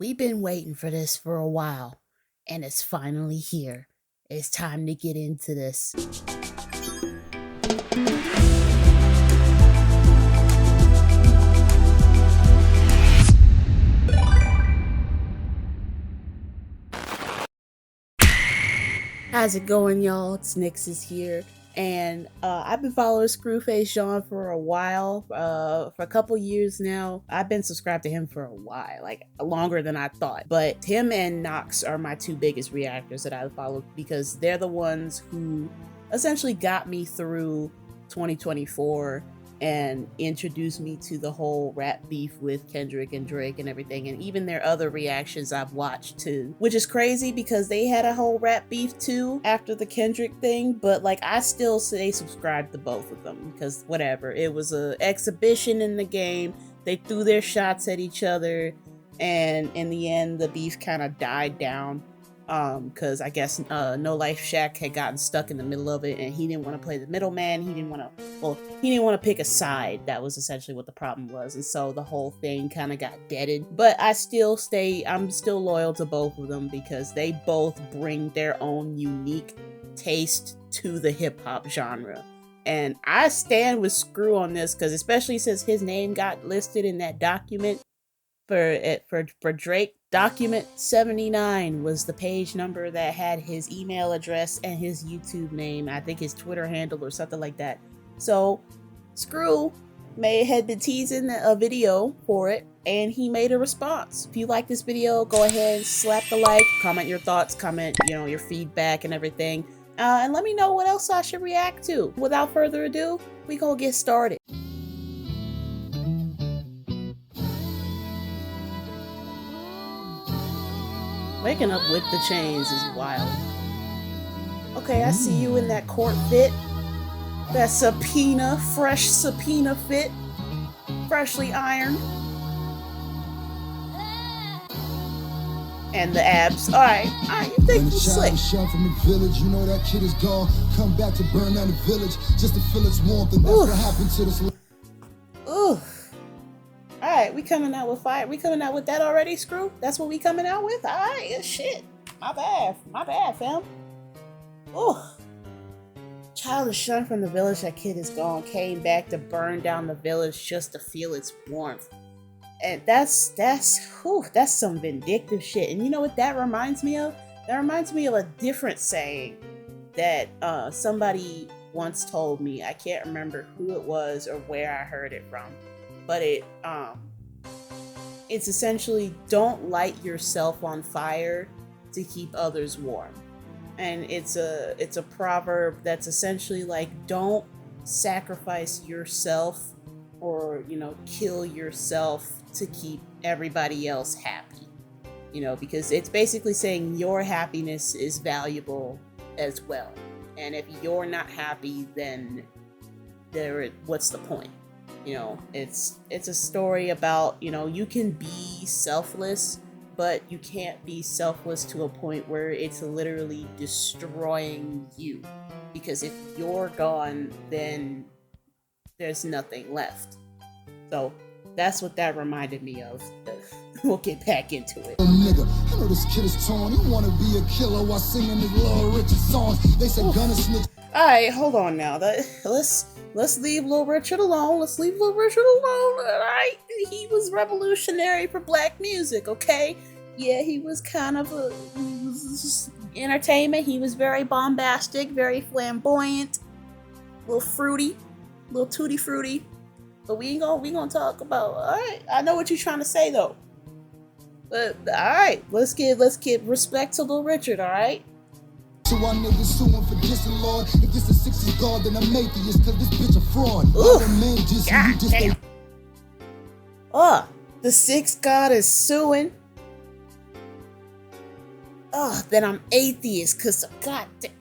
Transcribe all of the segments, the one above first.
We've been waiting for this for a while, and it's finally here. It's time to get into this. How's it going, y'all? It's Nix's here, and I've been following Scru Face Jean for a while, for a couple years now. I've been subscribed to him for a while, like longer than I thought. But him and Nox are my two biggest reactors that I follow because they're the ones who essentially got me through 2024 and introduced me to the whole rap beef with Kendrick and Drake and everything, and even their other reactions I've watched too, which is crazy because they had a whole rap beef too after the Kendrick thing, but like I still say subscribe to both of them because whatever, it was a exhibition in the game. They threw their shots at each other, and in the end the beef kind of died down because I guess No Life Shaq had gotten stuck in the middle of it, and he didn't want to play the middleman. He didn't want to pick a side. That was essentially what the problem was, and so the whole thing kind of got deaded. But I'm still loyal to both of them because they both bring their own unique taste to the hip hop genre. And I stand with Scru on this because especially since his name got listed in that document for Drake. Document 79 was the page number that had his email address and his YouTube name, I think his Twitter handle or something like that. So Scru had been teasing a video for it, and he made a response. If you like this video, go ahead, slap the like, comment your thoughts, comment your feedback and everything, and let me know what else I should react to. Without further ado, we gonna get started. Waking up with the chains is wild. Okay, I see you in that court fit. That fresh subpoena fit. Freshly ironed. And the abs. Alright, you think you slick. From the village, you know that kid is gone. Come back to burn down the village just to feel its warmth, and that's what happened to this. Ooh. Alright, we coming out with fire. We coming out with that already, Scru? That's what we coming out with? Alright, shit. My bad, fam. Ooh. Child is shunned from the village, that kid is gone. Came back to burn down the village just to feel its warmth. And that's some vindictive shit. And you know what that reminds me of? That reminds me of a different saying that somebody once told me. I can't remember who it was or where I heard it from. But it's essentially, don't light yourself on fire to keep others warm. And it's a proverb that's essentially like, don't sacrifice yourself or kill yourself to keep everybody else happy. Because it's basically saying your happiness is valuable as well. And if you're not happy, then what's the point? It's a story about, you can be selfless, but you can't be selfless to a point where it's literally destroying you. Because if you're gone, then there's nothing left. So that's what that reminded me of. We'll get back into it. Nigga, I know this kid is torn. He wanna be a killer while singing his Little Richard songs. They said gunna snitch. Alright, hold on now. Let's leave Little Richard alone. Alright? He was revolutionary for black music, okay? Yeah, he was kind of just entertainment. He was very bombastic, very flamboyant, a little fruity, a little tutti fruity. But we gonna talk about, alright, I know what you're trying to say though. But alright, let's give respect to Little Richard, alright? So I niggas suing for dissing, Lord. If this is 60s God, then I'm atheist, cause this bitch a fraud. The sixth God is suing. Then I'm atheist, cause God damn,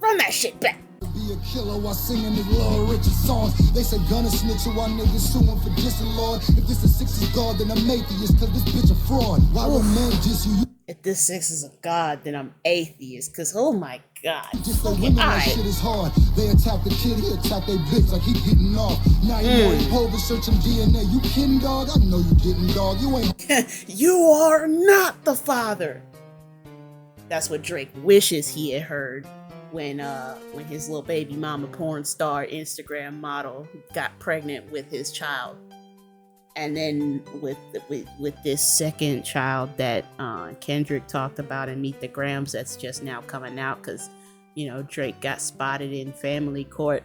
run that shit back. Be a killer while singing his Little Richard songs. They say gunna snitch, so I niggas suing for dissing, Lord. If this is 60s God, then I'm atheist, cause this bitch a fraud. Why would man diss you? if this sex is a god, then I'm atheist. Cause oh my god, Just like okay, women, that shit is hard. They attack the kid, he attack they bitch like he getting off. Now you know he over searching DNA. You kidding, dog? I know you didn't, dog. You ain't. You are not the father. That's what Drake wishes he had heard when his little baby mama porn star Instagram model got pregnant with his child. And then with this second child that Kendrick talked about in Meet the Grams, that's just now coming out because, you know, Drake got spotted in family court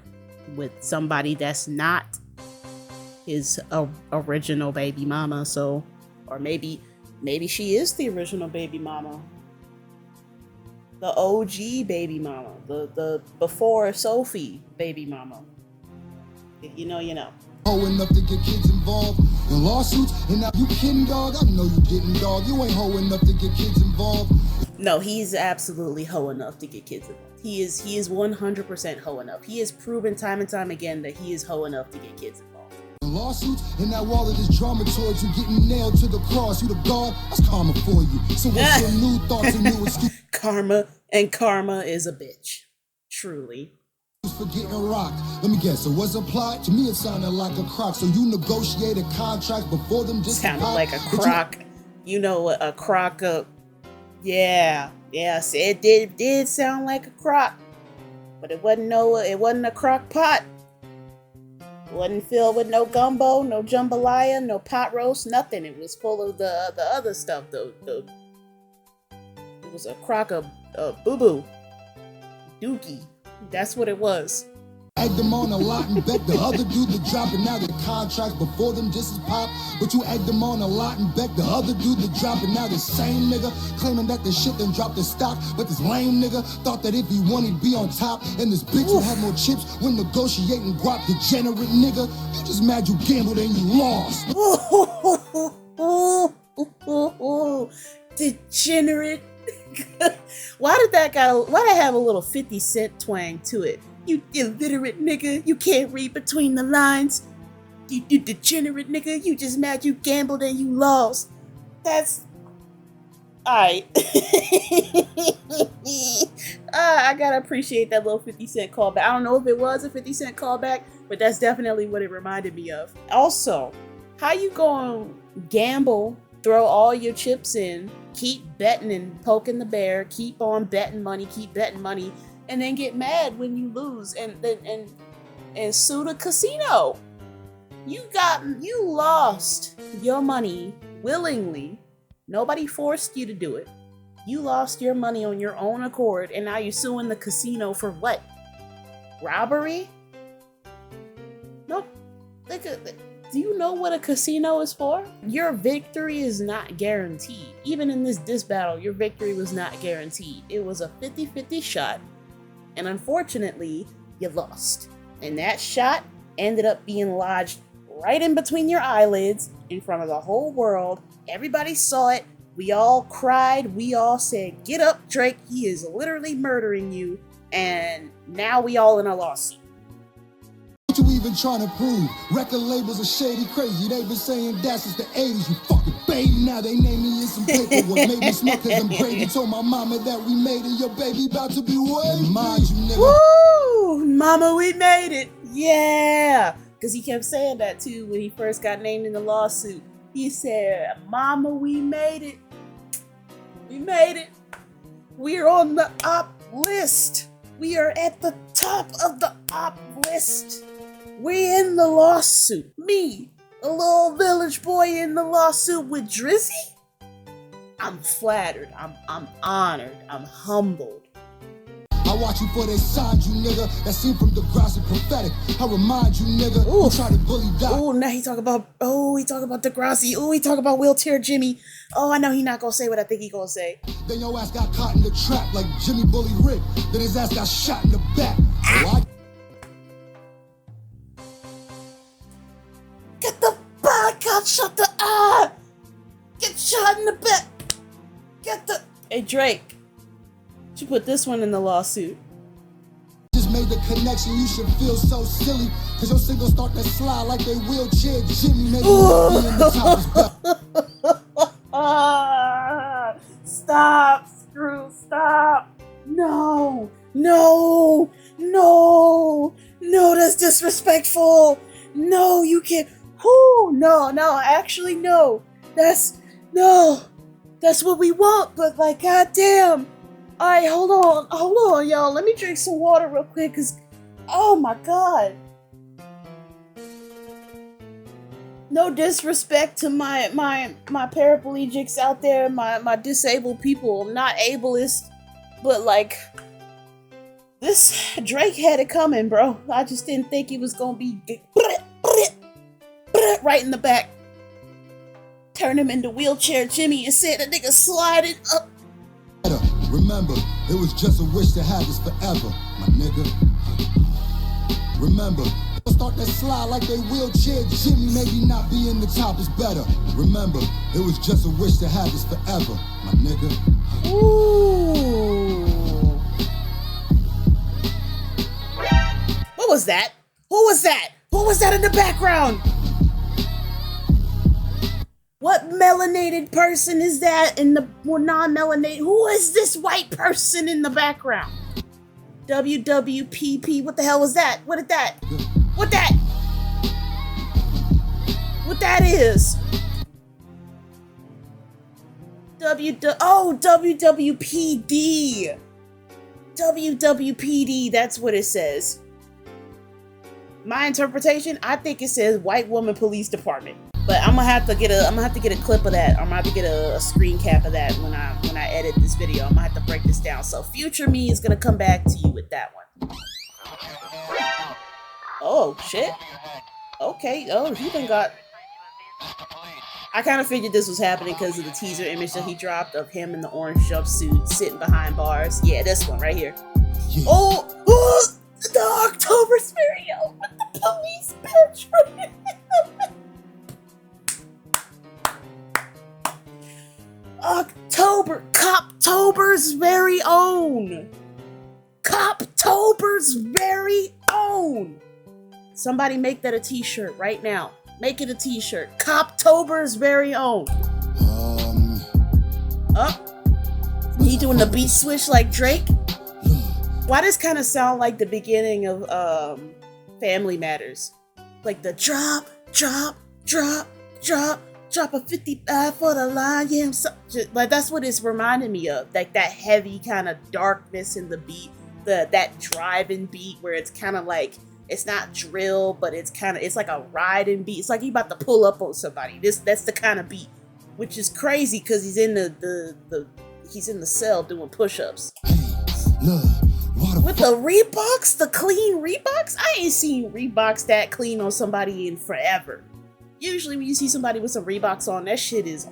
with somebody that's not his original baby mama. So, or maybe she is the original baby mama, the OG baby mama, the before Sophie baby mama. If you know, you know. Hoe enough to get kids involved in lawsuits, and now you kidding, dog? I know you didn't, dog. You ain't hoe enough to get kids involved. No, he's absolutely hoe enough to get kids involved. He is 100% hoe enough. He has proven time and time again that he is hoe enough to get kids involved. In lawsuits, and now all of this drama towards you getting nailed to the cross. You the god? That's karma for you. So what's your new thoughts and new excuses? Karma is a bitch. Truly. For getting rocked. Let me guess, it was a plot? To me it sounded like a crock. So you negotiated contracts before them just sounded like a crock. You know, a crock up. Yeah, it did sound like a crock. But it wasn't a crock pot. It wasn't filled with no gumbo, no jambalaya, no pot roast, nothing. It was full of the other stuff, it was a crock of boo-boo. Dookie. That's what it was. Egged them on a lot and begged the other dude to drop it. Now the contracts before them just as pop. But you egged them on a lot and begged the other dude to drop it. Now the same nigga claiming that the shit done dropped the stock. But this lame nigga thought that if he won he'd be on top. And this bitch who had more chips when negotiating guap. Degenerate nigga, you just mad you gambled and you lost. Degenerate. Why did that have a little 50 Cent twang to it? You illiterate nigga, you can't read between the lines. You degenerate nigga, you just mad you gambled and you lost. That's alright. I gotta appreciate that little 50 Cent callback. I don't know if it was a 50 Cent callback, but that's definitely what it reminded me of. Also, how you gonna gamble, throw all your chips in, keep betting and poking the bear, keep on betting money, and then get mad when you lose and sue the casino? You lost your money willingly. Nobody forced you to do it. You lost your money on your own accord, and now you're suing the casino for what? Robbery? No. Do you know what a casino is for? Your victory is not guaranteed. Even in this battle, your victory was not guaranteed. It was a 50-50 shot, and unfortunately, you lost. And that shot ended up being lodged right in between your eyelids in front of the whole world. Everybody saw it. We all cried. We all said, "Get up, Drake. He is literally murdering you." And now we all in a lawsuit. What you even trying to prove? Record labels are shady crazy. They've been saying that since the 80s. You fucking baby. Now they name me in some paperwork. Made me smart cause I'm gravy. Told my mama that we made it. Your baby about to be waiting. Mind you, nigga. Woo! Mama, we made it. Yeah. Because he kept saying that too when he first got named in the lawsuit. He said, "Mama, we made it. We made it. We're on the op list. We are at the top of the op list. We're in the lawsuit. Me, a little village boy in the lawsuit with Drizzy? I'm flattered. I'm honored. I'm humbled." I watch you for they signed you, nigga. That scene from Degrassi prophetic. I remind you, nigga. Who try to bully Doc. Oh, now he talk about Degrassi. Oh, he talk about wheelchair Jimmy. Oh, I know he not gonna say what I think he gonna say. Then your ass got caught in the trap like Jimmy bullied Rick. Then his ass got shot in the back. Get the back, got shot the Get shot in the back. Hey Drake. You put this one in the lawsuit. Just made the connection, you should feel so silly. Cause your singles start to slide like they wheelchair Jimmy. Maybe be in the top. disrespectful. No, you can't. Whoo, no, actually, no. That's what we want, but like, goddamn. Alright, hold on, y'all. Let me drink some water real quick, cause, oh my god. No disrespect to my paraplegics out there, my disabled people. I'm not ableist, but like, this Drake had it coming, bro. I just didn't think he was gonna be right in the back. Turn him into wheelchair Jimmy and said the nigga sliding up. Remember, it was just a wish to have this forever, my nigga. Remember, start that slide like they wheelchair Jimmy, maybe not be in the top is better. Remember, it was just a wish to have this forever, my nigga. Ooh. What was that? Who was that? Who was that in the background? What melanated person is that in the non-melanated? Who is this white person in the background? WWPP, what the hell was that? What that is? WWPD. WWPD, that's what it says. My interpretation, I think it says White Woman Police Department. But I'm gonna have to get a clip of that. I'm gonna have to get a screen cap of that when I edit this video. I'm gonna have to break this down. So future me is gonna come back to you with that one. Oh shit. Okay. Oh, he done got. I kind of figured this was happening because of the teaser image that he dropped of him in the orange jumpsuit sitting behind bars. Yeah, this one right here. Yeah. Oh, the October stereo with the police bitch. Coptober's very own. Coptober's very own. Somebody make that a t-shirt right now. Make it a t-shirt. Coptober's very own. He doing the beat switch like Drake? Why does kind of sound like the beginning of Family Matters? Like the drop a 55 for the line, yeah, like that's what it's reminding me of. Like that heavy kind of darkness in the beat, that driving beat where it's kind of like, it's not drill, but it's like a riding beat. It's like you about to pull up on somebody. That's the kind of beat, which is crazy because he's in he's in the cell doing push-ups. With the Reeboks, the clean Reeboks? I ain't seen Reeboks that clean on somebody in forever. Usually when you see somebody with some Reeboks on, that shit is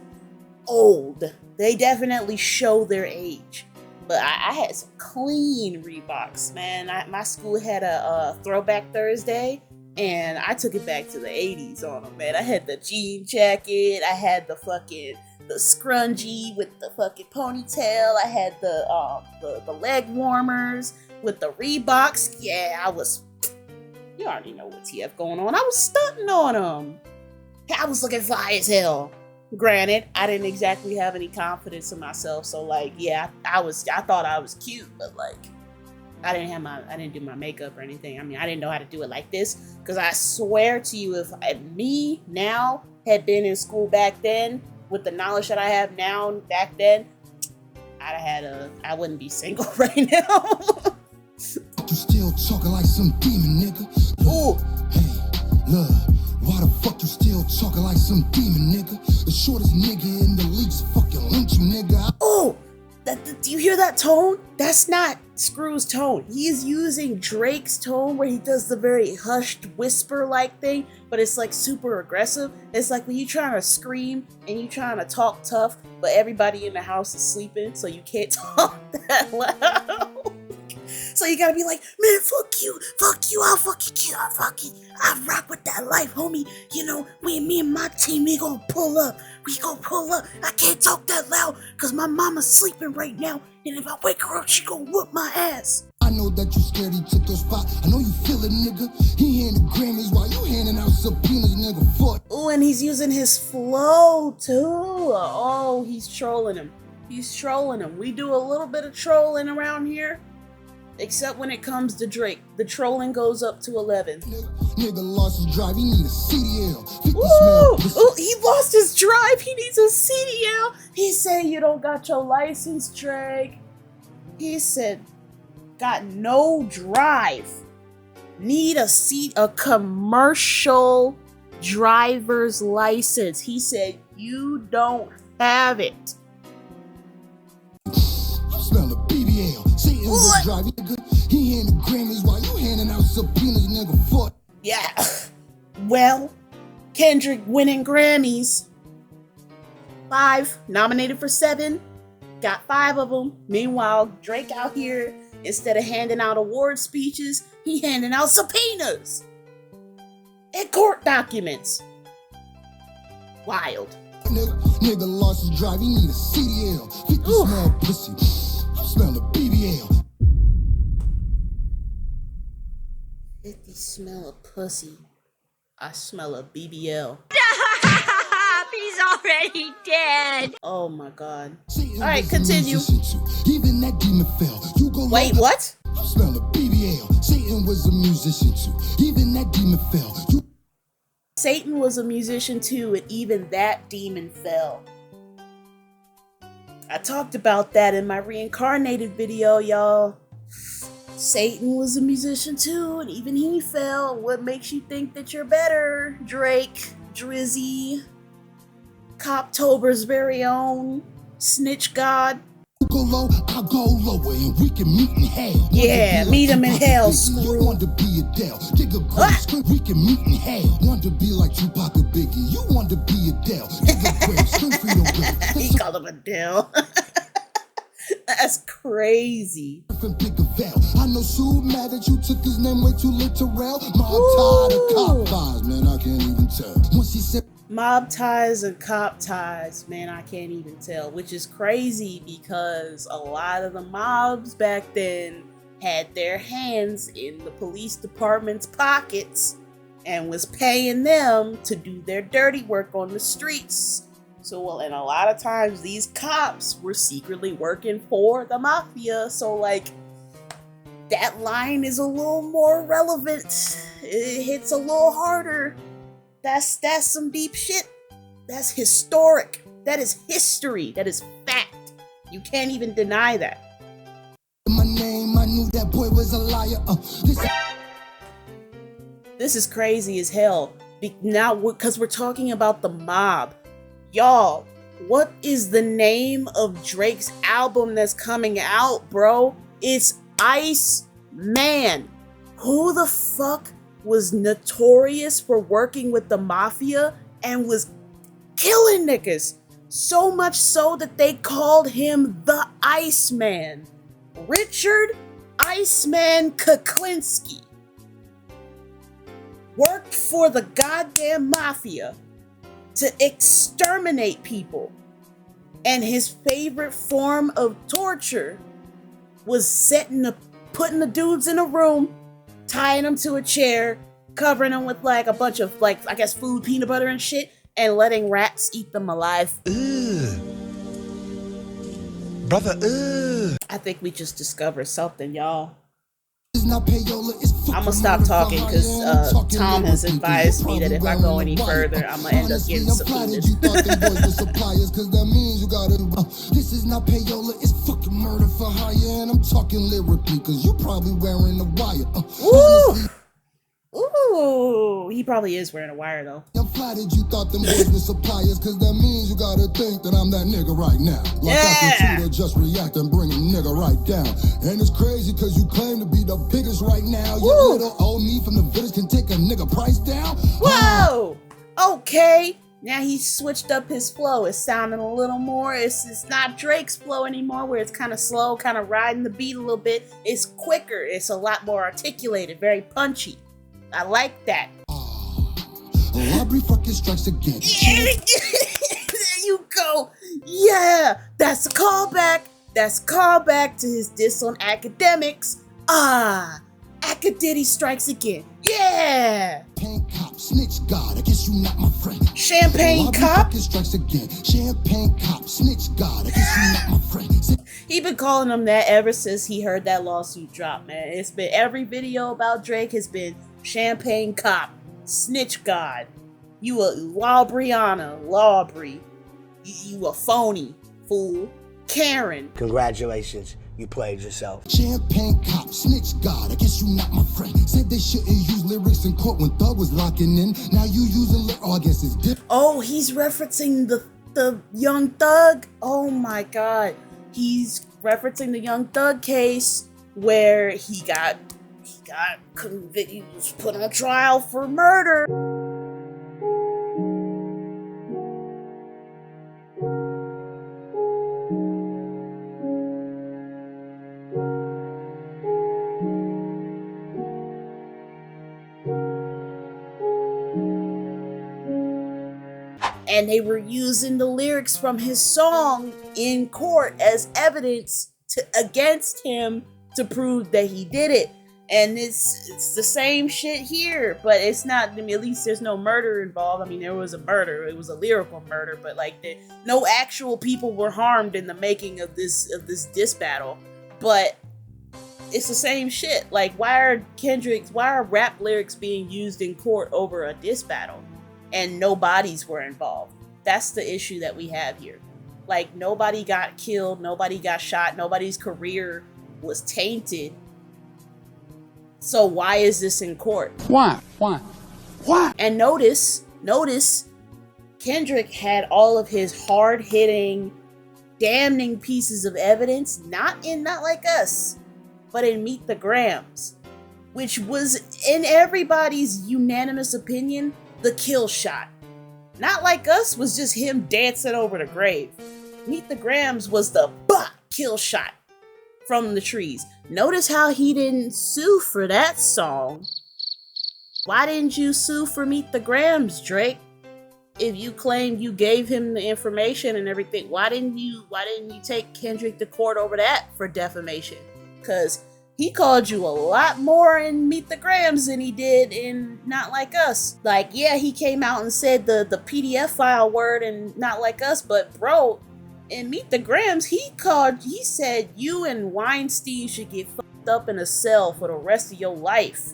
old. They definitely show their age. But I had some clean Reeboks, man. My school had a Throwback Thursday, and I took it back to the 80s on them, man. I had the jean jacket. I had the scrunchie with the fucking ponytail. I had the leg warmers with the Reeboks. Yeah, you already know what TF going on. I was stunting on them. I was looking fly as hell. Granted, I didn't exactly have any confidence in myself, so like, yeah, I thought I was cute, but like, I didn't do my makeup or anything. I mean, I didn't know how to do it like this, because I swear to you, if me now had been in school back then, with the knowledge that I have now back then, I wouldn't be single right now. You still talking like some demon, nigga. Ooh. Hey, look. Why the fuck you still talking like some demon, nigga? The shortest nigga in the league's fucking lynch you, nigga. Oh, do you hear that tone? That's not Scru's tone. He is using Drake's tone where he does the very hushed whisper-like thing, but it's like super aggressive. It's like when you trying to scream and you trying to talk tough, but everybody in the house is sleeping, so you can't talk that loud. So you gotta be like, man, fuck you, I'll fucking kill, I rock with that life, homie. You know, me and my team, we gonna pull up. I can't talk that loud, cause my mama's sleeping right now, and if I wake her up, she gonna whoop my ass. I know that you scared he took your spot. I know you feel it, nigga. He handed Grammys while you handing out subpoenas, nigga, fuck. Oh, and he's using his flow, too. Oh, he's trolling him. We do a little bit of trolling around here. Except when it comes to Drake. The trolling goes up to 11. Nigga lost his drive, he need a CDL. Ooh, he lost his drive, he needs a CDL. He said you don't got your license, Drake. He said, got no drive. Need a commercial driver's license. He said you don't have it. Smell the BBL. Satan was driving, nigga. He handed Grammys while you handing out subpoenas, nigga. Fuck. Yeah. Well, Kendrick winning Grammys. 5, nominated for 7. Got 5 of them. Meanwhile, Drake out here, instead of handing out award speeches, he handing out subpoenas and court documents. Wild. Nigga lost his drive, he need a CDL. 50 smell pussy. Smell the BBL. 50 smell a pussy. I smell a BBL. He's already dead. Oh my god. Alright, continue. Even that demon fell. You go wait, what? Smell the BBL. Satan was a musician too. Even that demon fell. Satan was a musician too, and even that demon fell. I talked about that in my reincarnated video, y'all. Satan was a musician too, and even he fell. What makes you think that you're better, Drake, Drizzy, Coptober's very own, Snitch God? You go low, I'll go lower, and we can meet in hell. Yeah, meet him in hell, Screw. You want to be Adele, nigga, we can meet in hell. Want to be like Tupac or Biggie, you want to be Adele, nigga, he called him Adele. That's crazy. I know Sue mad that you took his name way too literal. Mob tied of cop ties, man, I can't even tell. Once he said mob ties and cop ties, man, I can't even tell. Which is crazy because a lot of the mobs back then had their hands in the police department's pockets and was paying them to do their dirty work on the streets. So, well, and a lot of times these cops were secretly working for the mafia. So, like, that line is a little more relevant. It hits a little harder. That's some deep shit. That's historic. That is history. That is fact. You can't even deny that. My name, I knew that boy was a liar. This is crazy as hell. Now, because we're talking about the mob. Y'all, what is the name of Drake's album that's coming out, bro? It's Ice Man. Who the fuck was notorious for working with the mafia and was killing niggas? So much so that they called him the Iceman. Richard Iceman Kuklinski worked for the goddamn mafia to exterminate people. And his favorite form of torture was putting the dudes in a room, tying them to a chair, covering them with like a bunch of like, I guess, food, peanut butter and shit, and letting rats eat them alive. Ugh. Brother, ugh. I think we just discovered something, y'all. I'm gonna stop talking because Tom has advised me that if I go any further, I'm gonna end up getting subpoenaed. This is not payola, it's fucking murder for hire, and I'm talking lyrically because you probably wearing a wire. Ooh, he probably is wearing a wire though. I'm flattered you thought them boys were suppliers, cause that means you gotta think that I'm that nigga right now. Like I can see that just react and bring a nigga right down. And it's crazy cause you claim to be the biggest right now. Your little old me from the village can take a nigga price down. Whoa! Okay. Now he's switched up his flow. It's sounding a little more, it's not Drake's flow anymore where it's kind of slow, kind of riding the beat a little bit. It's quicker. It's a lot more articulated, very punchy. I like that. Robbery fucking strikes again. There you go. Yeah, that's a callback. That's a callback to his diss on academics. Acadiddy strikes again. Yeah. Champagne cop, snitch God. I guess you not my friend. Champagne cop strikes again. Champagne cop, snitch God. I guess you not my friend. He He been calling him that ever since he heard that lawsuit drop, man. It's been every video about Drake has been champagne cop, snitch god, you a Labriana, Laubry, you a phony, fool, Karen. Congratulations, you played yourself. Champagne cop, snitch god, I guess you not my friend. Said they shouldn't use lyrics in court when Thug was locking in. Now you using I guess it's different. Oh, he's referencing the Young Thug? Oh my god. He's referencing the Young Thug case where he got convicted, he was put on trial for murder. And they were using the lyrics from his song in court as evidence against him to prove that he did it. And it's the same shit here, but it's not. I mean, at least there's no murder involved. I mean, there was a murder. It was a lyrical murder, but like no actual people were harmed in the making of this diss battle. But it's the same shit. Like, why are rap lyrics being used in court over a diss battle? And no bodies were involved. That's the issue that we have here. Like, nobody got killed, nobody got shot, nobody's career was tainted. So why is this in court? Why? And notice, Kendrick had all of his hard-hitting, damning pieces of evidence, not Like Us, but in Meet the Grams, which was, in everybody's unanimous opinion, the kill shot. Not Like Us was just him dancing over the grave. Meet the Grams was the kill shot from the trees. Notice how he didn't sue for that song. Why didn't you sue for Meet the Grams, Drake? If you claim you gave him the information and everything, why didn't you take Kendrick to court over that for defamation? Because he called you a lot more in Meet the Grams than he did in Not Like Us. Like, yeah, he came out and said the PDF file word in Not Like Us, but bro, in Meet the Grams, he said you and Weinstein should get fucked up in a cell for the rest of your life.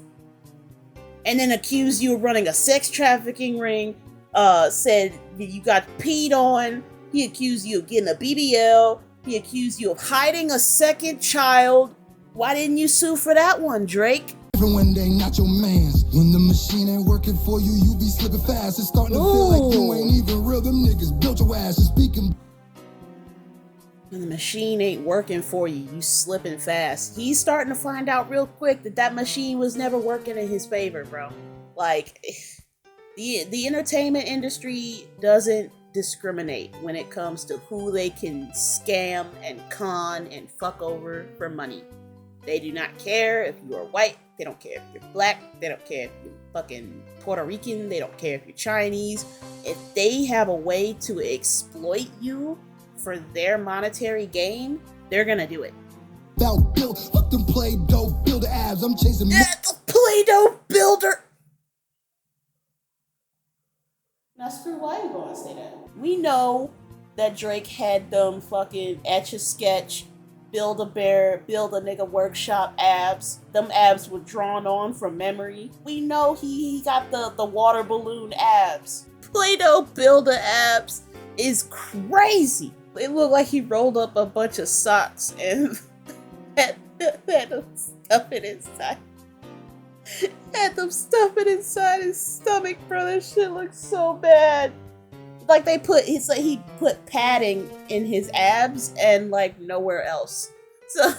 And then accused you of running a sex trafficking ring, said that you got peed on, he accused you of getting a BBL, he accused you of hiding a second child. Why didn't you sue for that one, Drake? Even when they not your mans. When the machine ain't working for you, you be slipping fast. It's starting to feel like you ain't even real. Them niggas built your ass and speaking. When the machine ain't working for you, you slipping fast. He's starting to find out real quick that machine was never working in his favor, bro. Like, the entertainment industry doesn't discriminate when it comes to who they can scam and con and fuck over for money. They do not care if you are white. They don't care if you're black. They don't care if you're fucking Puerto Rican. They don't care if you're Chinese. If they have a way to exploit you for their monetary gain, they're gonna do it. Fuck them Play-Doh builder abs. I'm chasing. Yeah, the Play-Doh builder. Now, Screw, why are you going to say that? We know that Drake had them fucking Etch-a-Sketch, Build-A-Bear, Build-A-Nigga Workshop abs. Them abs were drawn on from memory. We know he got the water balloon abs. Play-Doh Builder abs is crazy. It looked like he rolled up a bunch of socks and had them stuff it inside. Had them stuff it inside his stomach, bro. That shit looks so bad. Like he put padding in his abs and like nowhere else. So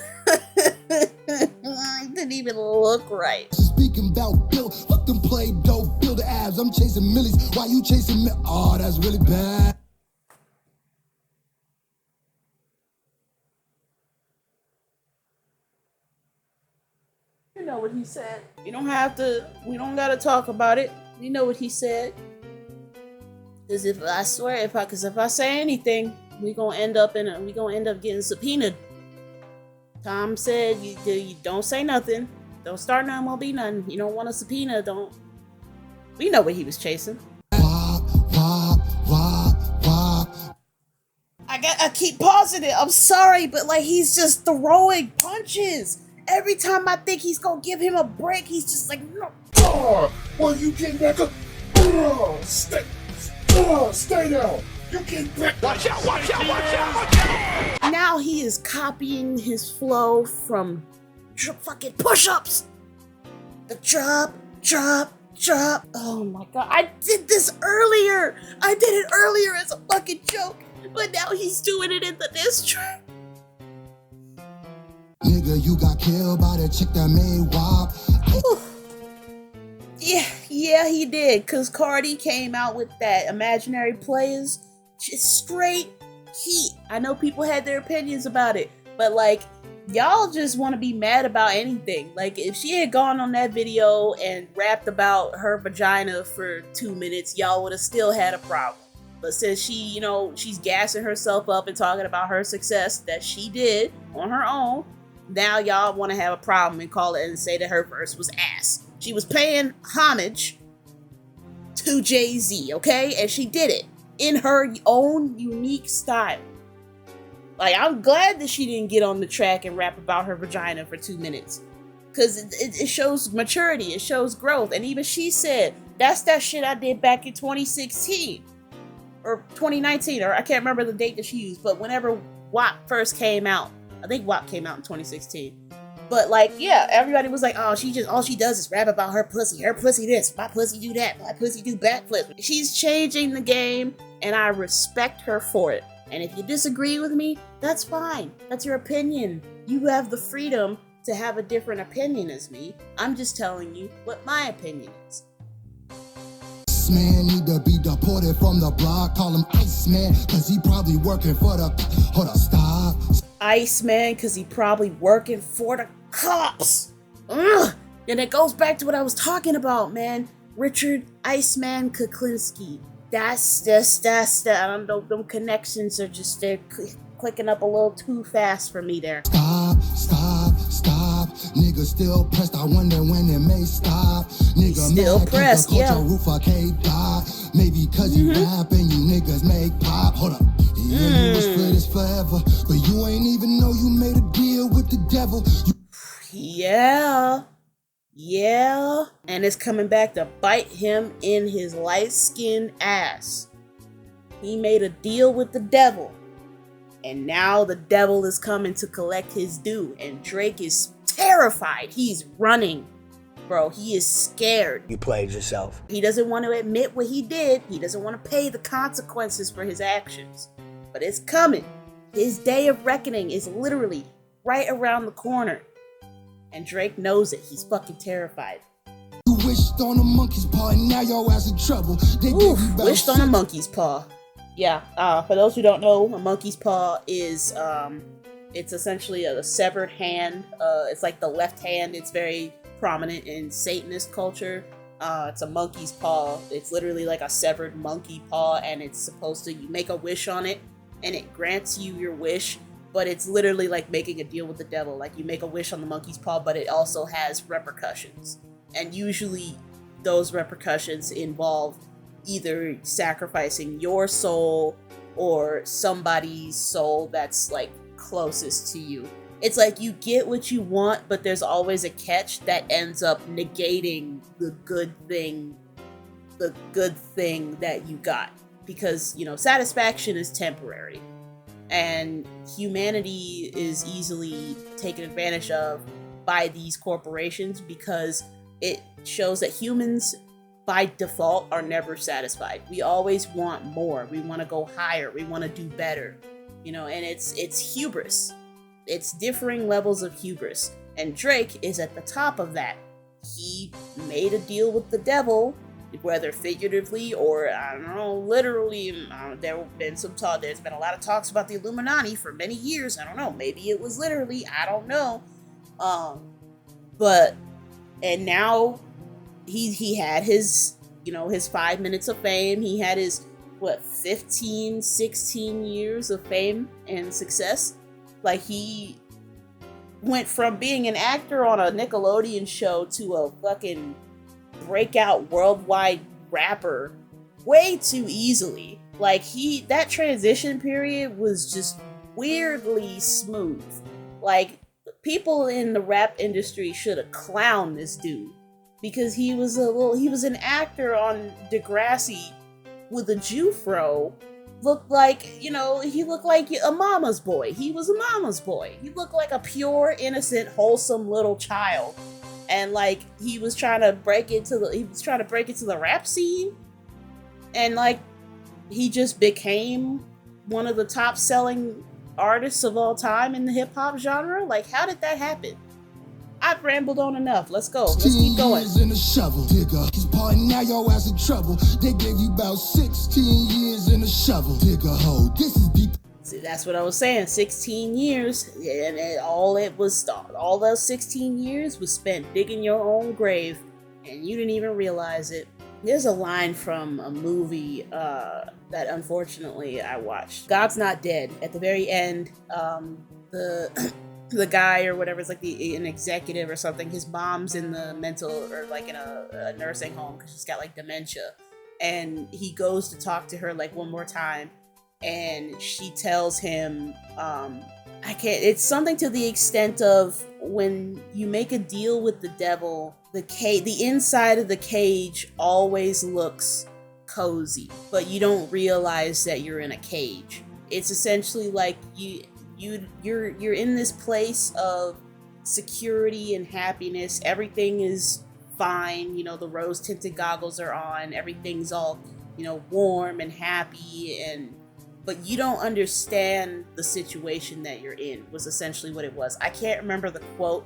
it didn't even look right. Speaking about build, fuck them Play-Doh builder abs. I'm chasing millies. Why you chasing me? Oh, that's really bad. You know what he said. We don't gotta talk about it. We know what he said. Because if I say anything, we gonna end up getting subpoenaed. Tom said, you don't say nothing. Don't start nothing, won't be nothing. You don't want a subpoena, don't. We know what he was chasing. I I keep pausing it. I'm sorry, but like he's just throwing punches. Every time I think he's gonna give him a break, he's just like, no. Well, you get back up. Stay down. You get back. Watch out, watch out, watch out, watch out! Now he is copying his flow from fucking push-ups. The drop. Oh my god, I did this earlier. I did it earlier as a fucking joke, but now he's doing it in the diss track. Nigga, you got killed by the chick that made WAP. Yeah, he did, cause Cardi came out with that Imaginary Players, just straight heat. I know people had their opinions about it, but like, y'all just want to be mad about anything. Like, if she had gone on that video and rapped about her vagina for 2 minutes, y'all would have still had a problem. But since she, you know, she's gassing herself up and talking about her success that she did on her own, now y'all want to have a problem and call it and say that her verse was ass. She was paying homage to Jay-Z, okay? And she did it in her own unique style. Like, I'm glad that she didn't get on the track and rap about her vagina for 2 minutes. Because it shows maturity, it shows growth. And even she said, that's that shit I did back in 2016. Or 2019, or I can't remember the date that she used. But whenever WAP first came out, I think WAP came out in 2016. But like, yeah, everybody was like, oh, all she does is rap about her pussy this, my pussy do that, my pussy do backflip. She's changing the game, and I respect her for it. And if you disagree with me, that's fine. That's your opinion. You have the freedom to have a different opinion as me. I'm just telling you what my opinion is. Man need to be deported from the block. Call him Iceman, cause he probably working for the... Hold up, stop. Iceman, cause he probably working for the cops. Ugh. And it goes back to what I was talking about, man. Richard Iceman Kuklinski. That's I don't know, them connections are just, they're clicking up a little too fast for me there. Stop. Nigga still pressed, I wonder when it may stop. Nigga still mad pressed, cause the yeah. culture roof I can't die. Maybe cause you rap and you niggas make pop. Hold up. Yeah, you was for this forever, but you ain't even know you made a deal with the devil. Yeah, and it's coming back to bite him in his light-skinned ass. He made a deal with the devil, and now the devil is coming to collect his due, and Drake is terrified. He's running. Bro, he is scared. You played yourself. He doesn't want to admit what he did. He doesn't want to pay the consequences for his actions. But it's coming. His day of reckoning is literally right around the corner. And Drake knows it. He's fucking terrified. You wished on a monkey's paw and now your ass in trouble. Wished on a monkey's paw. Yeah, for those who don't know, a monkey's paw is, it's essentially a severed hand. It's like the left hand. It's very prominent in Satanist culture. It's a monkey's paw. It's literally like a severed monkey paw, and it's supposed to, you make a wish on it, and it grants you your wish. But it's literally like making a deal with the devil. Like, you make a wish on the monkey's paw, but it also has repercussions. And usually those repercussions involve either sacrificing your soul or somebody's soul that's like closest to you. It's like you get what you want, but there's always a catch that ends up negating the good thing that you got. Because, you know, satisfaction is temporary. And humanity is easily taken advantage of by these corporations because it shows that humans by default are never satisfied. We always want more. We want to go higher. We want to do better. You know, and it's hubris. It's differing levels of hubris. And Drake is at the top of that. He made a deal with the devil, whether figuratively or, I don't know, literally. There's been a lot of talks about the Illuminati for many years. I don't know, maybe it was literally, I don't know. And now he had his, you know, his 5 minutes of fame. He had his, 15, 16 years of fame and success. Like, he went from being an actor on a Nickelodeon show to a fucking breakout worldwide rapper way too easily. Like that transition period was just weirdly smooth. Like people in the rap industry should have clowned this dude because he was an actor on Degrassi with a Jufro. Looked like, he looked like a mama's boy. He was a mama's boy. He looked like a pure, innocent, wholesome little child. And like he was trying to break into the rap scene. And like he just became one of the top selling artists of all time in the hip hop genre. Like, how did that happen? I've rambled on enough. Let's go. Let's keep going. In a shovel, digger. He's parting, now your ass in trouble. They gave you about 16 years in a shovel, digger hole. This is deep. See, that's what I was saying. 16 years, and all those 16 years was spent digging your own grave, and you didn't even realize it. There's a line from a movie that unfortunately I watched. God's Not Dead. At the very end, the guy or whatever is like an executive or something. His mom's in the mental or like in a nursing home because she's got like dementia, and he goes to talk to her like one more time, and she tells him, it's something to the extent of, when you make a deal with the devil, the inside of the cage always looks cozy, but you don't realize that you're in a cage. It's essentially like you're in this place of security and happiness. Everything is fine. The rose tinted goggles are on. Everything's all, warm and happy, but you don't understand the situation that you're in, was essentially what it was. I can't remember the quote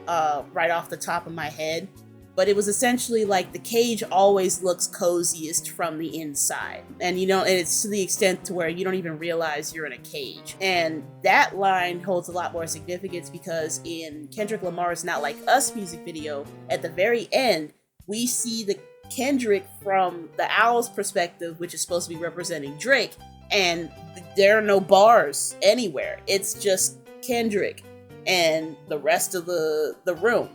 right off the top of my head, but it was essentially like the cage always looks coziest from the inside. And and it's to the extent to where you don't even realize you're in a cage. And that line holds a lot more significance because in Kendrick Lamar's Not Like Us music video, at the very end, we see the Kendrick from the Owl's perspective, which is supposed to be representing Drake, and there are no bars anywhere. It's just Kendrick and the rest of the room.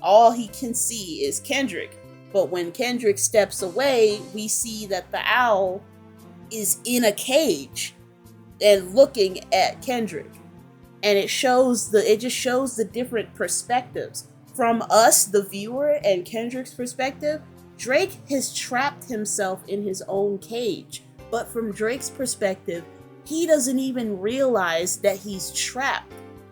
All he can see is Kendrick. But when Kendrick steps away, we see that the owl is in a cage and looking at Kendrick. And it just shows the different perspectives. From us, the viewer, and Kendrick's perspective, Drake has trapped himself in his own cage. But from Drake's perspective, he doesn't even realize that he's trapped.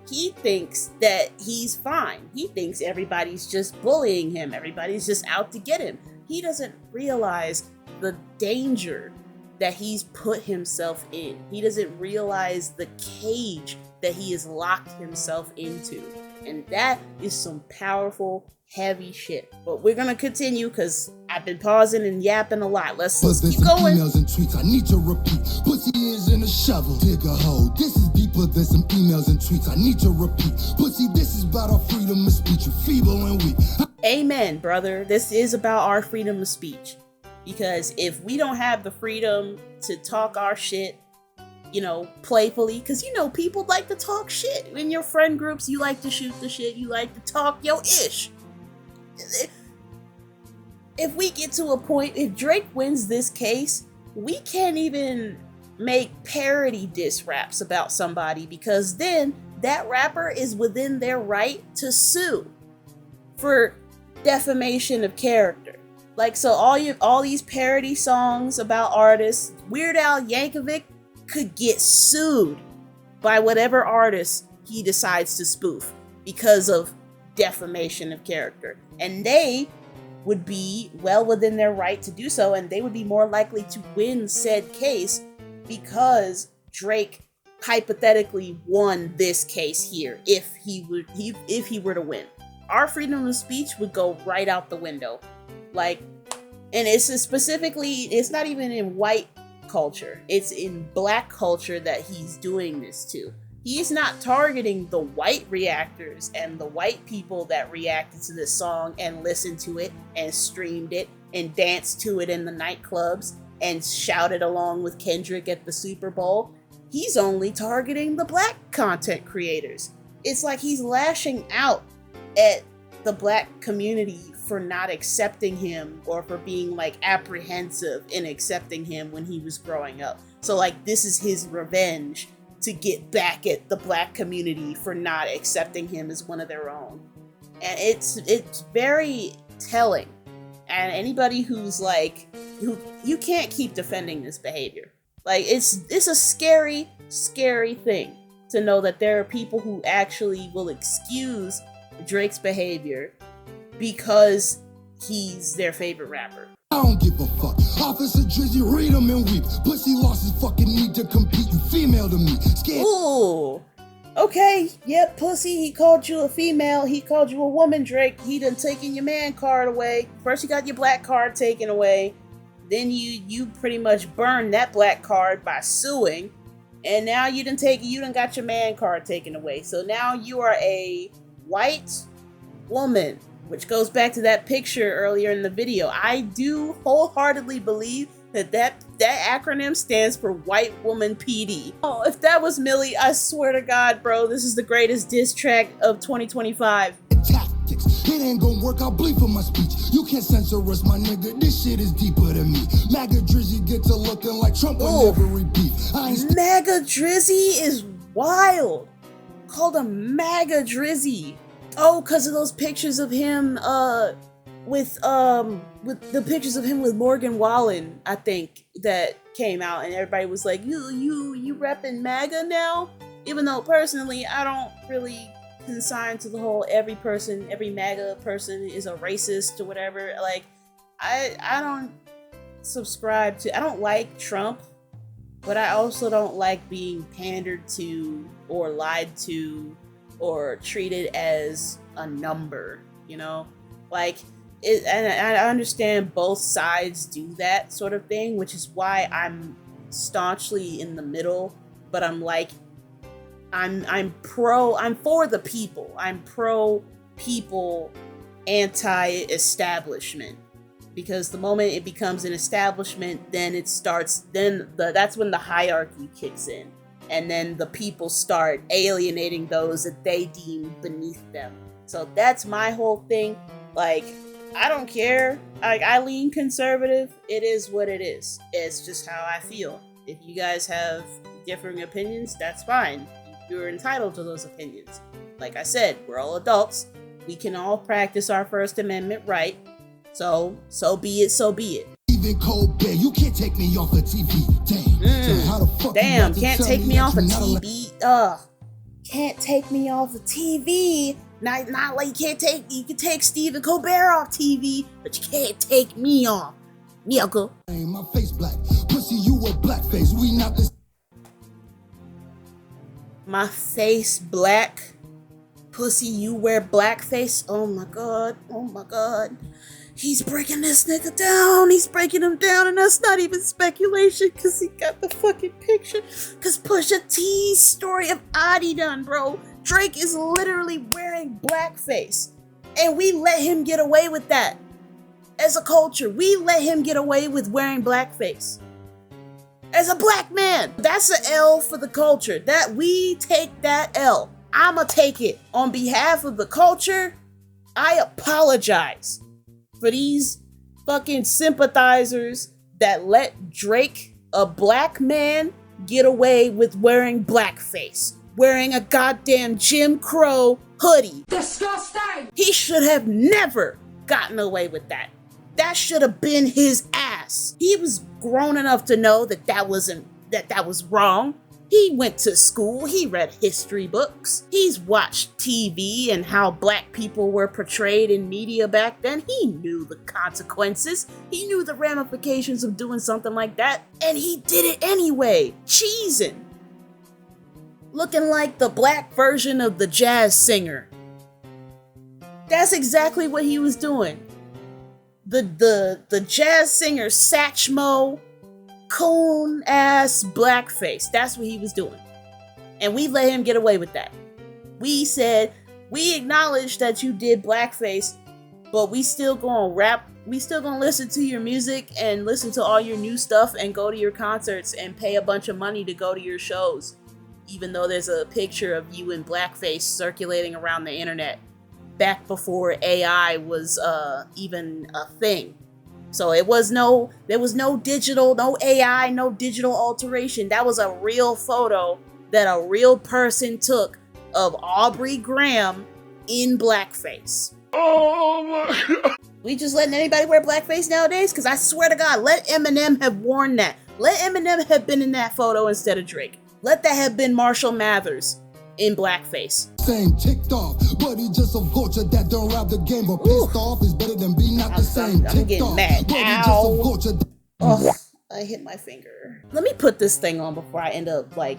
He thinks that he's fine. He thinks everybody's just bullying him. Everybody's just out to get him. He doesn't realize the danger that he's put himself in. He doesn't realize the cage that he has locked himself into. And that is some powerful, heavy shit. But we're gonna continue because I've been pausing and yapping a lot. Let's keep going. Emails and tweets, I need to repeat. Pussy is in a shovel, dig a hole. This is deeper than some emails and tweets. I need to repeat. Pussy, this is about our freedom of speech. You feeble and weak. Amen, brother. This is about our freedom of speech. Because if we don't have the freedom to talk our shit, playfully, because people like to talk shit. In your friend groups, you like to shoot the shit. You like to talk yo ish. If we get to a point, if Drake wins this case, we can't even make parody diss raps about somebody, because then that rapper is within their right to sue for defamation of character. Like, so all these parody songs about artists, Weird Al Yankovic could get sued by whatever artist he decides to spoof because of defamation of character. And they would be well within their right to do so, and they would be more likely to win said case because Drake hypothetically won this case here if he were to win. Our freedom of speech would go right out the window. Like, and it's not even in white culture, it's in black culture that he's doing this to. He's not targeting the white reactors and the white people that reacted to this song and listened to it and streamed it and danced to it in the nightclubs and shouted along with Kendrick at the Super Bowl. He's only targeting the black content creators. It's like he's lashing out at the black community for not accepting him or for being like apprehensive in accepting him when he was growing up. So like this is his revenge to get back at the black community for not accepting him as one of their own. And it's very telling. And anybody who's like, you can't keep defending this behavior. Like it's a scary, scary thing to know that there are people who actually will excuse Drake's behavior because he's their favorite rapper. I don't give a fuck. Officer Drizzy, read him and weep. Pussy lost his fucking need to compete. You female to me. Scared. Ooh. Okay, yep, pussy, he called you a female, he called you a woman, Drake. He done taken your man card away. First you got your black card taken away. Then you pretty much burned that black card by suing. And now you done got your man card taken away. So now you are a white woman, which goes back to that picture earlier in the video. I do wholeheartedly believe that acronym stands for White Woman PD. Oh, if that was Millie, I swear to God, bro, this is the greatest diss track of 2025. Tactics. It ain't gonna work, I'll bleed for my speech. You can't censor us, my nigga. This shit is deeper than me. MAGA Drizzy get to looking like Trump will never repeat. MAGA Drizzy is wild. Called a MAGA Drizzy. Oh, because of those pictures of him, with the pictures of him with Morgan Wallen, I think, that came out, and everybody was like, you repping MAGA now? Even though personally, I don't really consign to the whole every MAGA person is a racist or whatever. Like, I don't subscribe to, I don't like Trump, but I also don't like being pandered to or lied to or treated as a number, you know? Like, and I understand both sides do that sort of thing, which is why I'm staunchly in the middle, but I'm like, I'm for the people. I'm pro people, anti-establishment. Because the moment it becomes an establishment, then that's when the hierarchy kicks in. And then the people start alienating those that they deem beneath them. So that's my whole thing. Like, I don't care. I lean conservative. It is what it is. It's just how I feel. If you guys have differing opinions, that's fine. You're entitled to those opinions. Like I said, we're all adults. We can all practice our First Amendment right. So be it, so be it. Even cold bear, you can't take me off of TV. Damn. So how the fuck Damn, you can't tell take me me that off you're of not TV. Can't take me off of TV. Not like you can take Stephen Colbert off TV, but you can't take me off. Nigga. My face black. Pussy, you wear blackface. We not this. My face black. Pussy, you wear blackface. Oh my god. Oh my god. He's breaking this nigga down. He's breaking him down, and that's not even speculation, because he got the fucking picture. Because Pusha T's story of Adi done, bro. Drake is literally wearing blackface. And we let him get away with that. As a culture, we let him get away with wearing blackface. As a black man. That's an L for the culture. That we take that L. I'ma take it. On behalf of the culture, I apologize for these fucking sympathizers that let Drake, a black man, get away with wearing blackface. Wearing a goddamn Jim Crow hoodie. Disgusting! He should have never gotten away with that. That should have been his ass. He was grown enough to know that was wrong. He went to school, he read history books, he's watched TV and how black people were portrayed in media back then. He knew the consequences, he knew the ramifications of doing something like that, and he did it anyway, cheesing. Looking like the black version of the jazz singer. That's exactly what he was doing. The jazz singer Satchmo, coon ass blackface. That's what he was doing. And we let him get away with that. We said, we acknowledge that you did blackface, but we still gonna rap, we still gonna listen to your music and listen to all your new stuff and go to your concerts and pay a bunch of money to go to your shows, even though there's a picture of you in blackface circulating around the internet. back before AI was even a thing. So there was no digital, no AI, no digital alteration. That was a real photo that a real person took of Aubrey Graham in blackface. Oh my God. We just letting anybody wear blackface nowadays? Because I swear to God, let Eminem have worn that. Let Eminem have been in that photo instead of Drake. Let that have been Marshall Mathers in blackface. Same ticked off, but he's just a vulture that don't rob the game. But pissed off is better than being not the same. I'm getting mad. Ow. Ugh, I hit my finger. Let me put this thing on before I end up like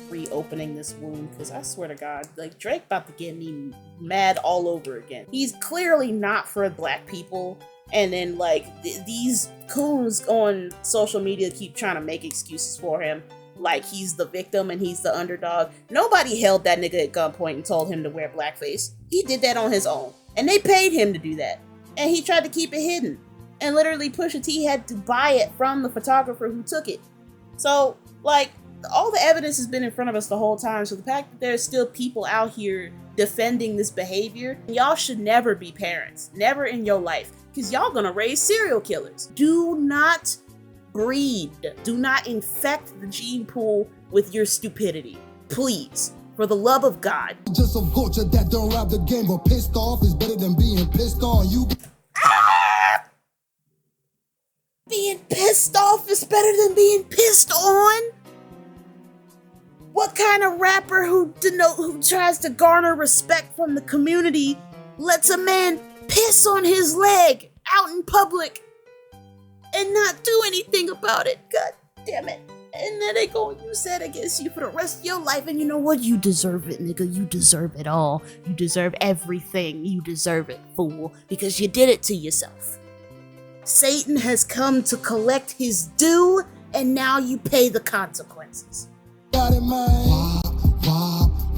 reopening this wound, because I swear to God, like Drake about to get me mad all over again. He's clearly not for black people, and then like these coons on social media keep trying to make excuses for him, like he's the victim and he's the underdog. Nobody held that nigga at gunpoint and told him to wear blackface. He did that on his own, and they paid him to do that, and he tried to keep it hidden, and literally Pusha T had to buy it from the photographer who took it. So like all the evidence has been in front of us the whole time, so the fact that there's still people out here defending this behavior, y'all should never be parents. Never in your life. Because y'all gonna raise serial killers. Do not breed. Do not infect the gene pool with your stupidity. Please. For the love of God. Just a vulture that don't rob the game, but pissed off is better than being pissed on. You Being pissed off is better than being pissed on? What kind of rapper who tries to garner respect from the community lets a man piss on his leg out in public and not do anything about it? God damn it. And then they go and use that against you for the rest of your life. And you know what? You deserve it, nigga. You deserve it all. You deserve everything. You deserve it, fool. Because you did it to yourself. Satan has come to collect his due, and now you pay the consequences. got it, man.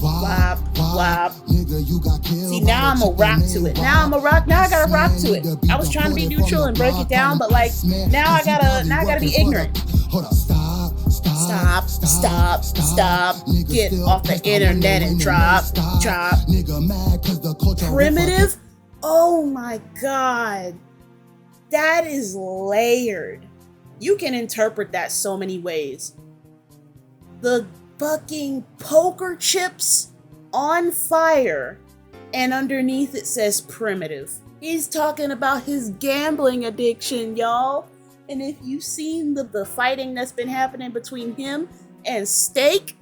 Wop, wop. Nigga, you got killed. See, now I'm a rock to it. Now I gotta rock to it. I was trying to be neutral and break it down, but like, now I gotta be ignorant. Hold up, stop. Get off the internet and drop. Nigga mad 'cause the culture Primitive? Oh my God. That is layered. You can interpret that so many ways. The fucking poker chips on fire, and underneath it says primitive. He's talking about his gambling addiction, y'all. And if you've seen the fighting that's been happening between him and Stake,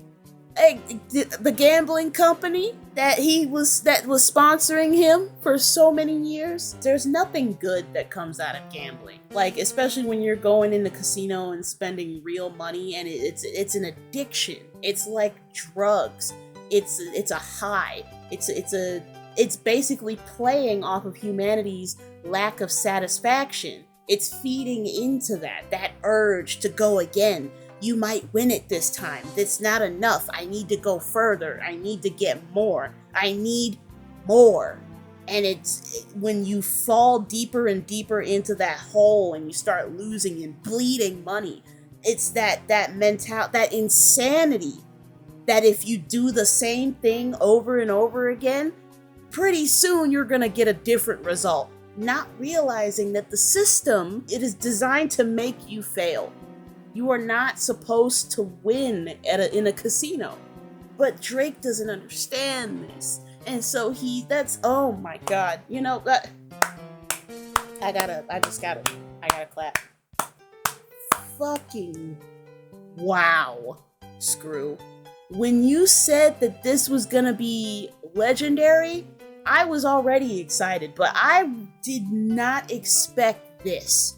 the gambling company that was sponsoring him for so many years, there's nothing good that comes out of gambling. Like, especially when you're going in the casino and spending real money, and it's an addiction. It's like drugs. It's a high. It's basically playing off of humanity's lack of satisfaction. It's feeding into that urge to go again. You might win it this time. That's not enough. I need to go further. I need to get more. I need more. And it's when you fall deeper and deeper into that hole and you start losing and bleeding money. It's that insanity that if you do the same thing over and over again, pretty soon you're gonna get a different result. Not realizing that the system, it is designed to make you fail. You are not supposed to win in a casino. But Drake doesn't understand this. And so oh my God. You know, I gotta clap. Fucking wow, Screw. When you said that this was gonna be legendary, I was already excited, but I did not expect this.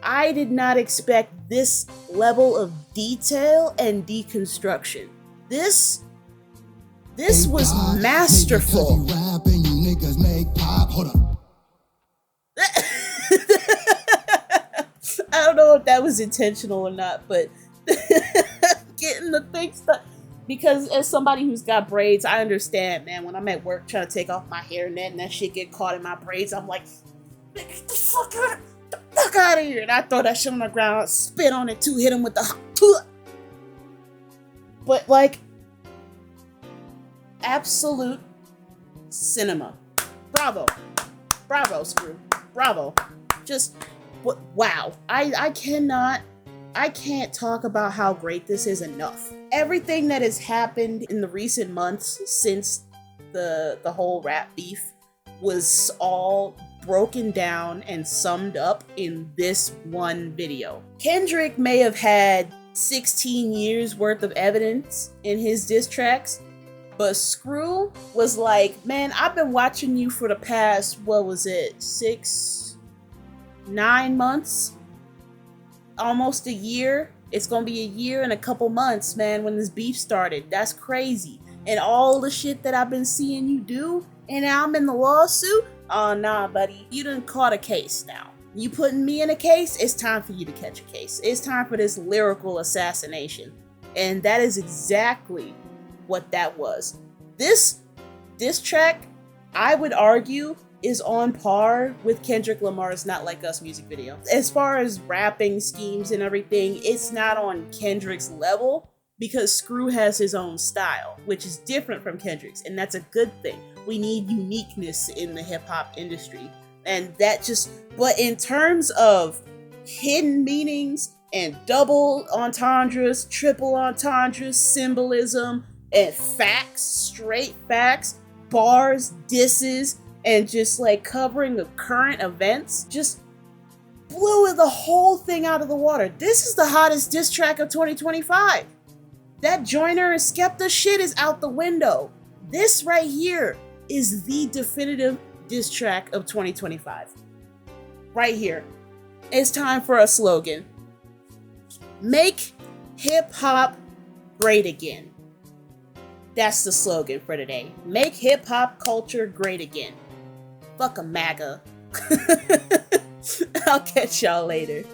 I did not expect this level of detail and deconstruction. This was masterful. I don't know if that was intentional or not, but getting the thing stuck. Because as somebody who's got braids, I understand, man. When I'm at work trying to take off my hairnet and that shit get caught in my braids, I'm like, get the fuck out of here. And I throw that shit on the ground, spit on it too, hit him with the... But like, absolute cinema. Bravo. Bravo, Scru. Bravo. Just, wow. I can't talk about how great this is enough. Everything that has happened in the recent months since the whole rap beef was all broken down and summed up in this one video. Kendrick may have had 16 years worth of evidence in his diss tracks, but Scru was like, man, I've been watching you for the past, 9 months? Almost a year. It's gonna be a year and a couple months, man, when this beef started. That's crazy. And all the shit that I've been seeing you do, and now I'm in the lawsuit? Oh, nah, buddy. You done caught a case now. You putting me in a case? It's time for you to catch a case. It's time for this lyrical assassination. And that is exactly what that was. This track, I would argue, is on par with Kendrick Lamar's Not Like Us music video. As far as rapping schemes and everything, it's not on Kendrick's level because Scru has his own style, which is different from Kendrick's, and that's a good thing. We need uniqueness in the hip-hop industry. And that just, but in terms of hidden meanings and double entendres, triple entendres, symbolism, and facts, straight facts, bars, disses, and just like covering the current events, just blew the whole thing out of the water. This is the hottest diss track of 2025. That Joyner and Skepta shit is out the window. This right here is the definitive diss track of 2025. Right here. It's time for a slogan. Make hip-hop great again. That's the slogan for today. Make hip-hop culture great again. Fuck a MAGA. I'll catch y'all later.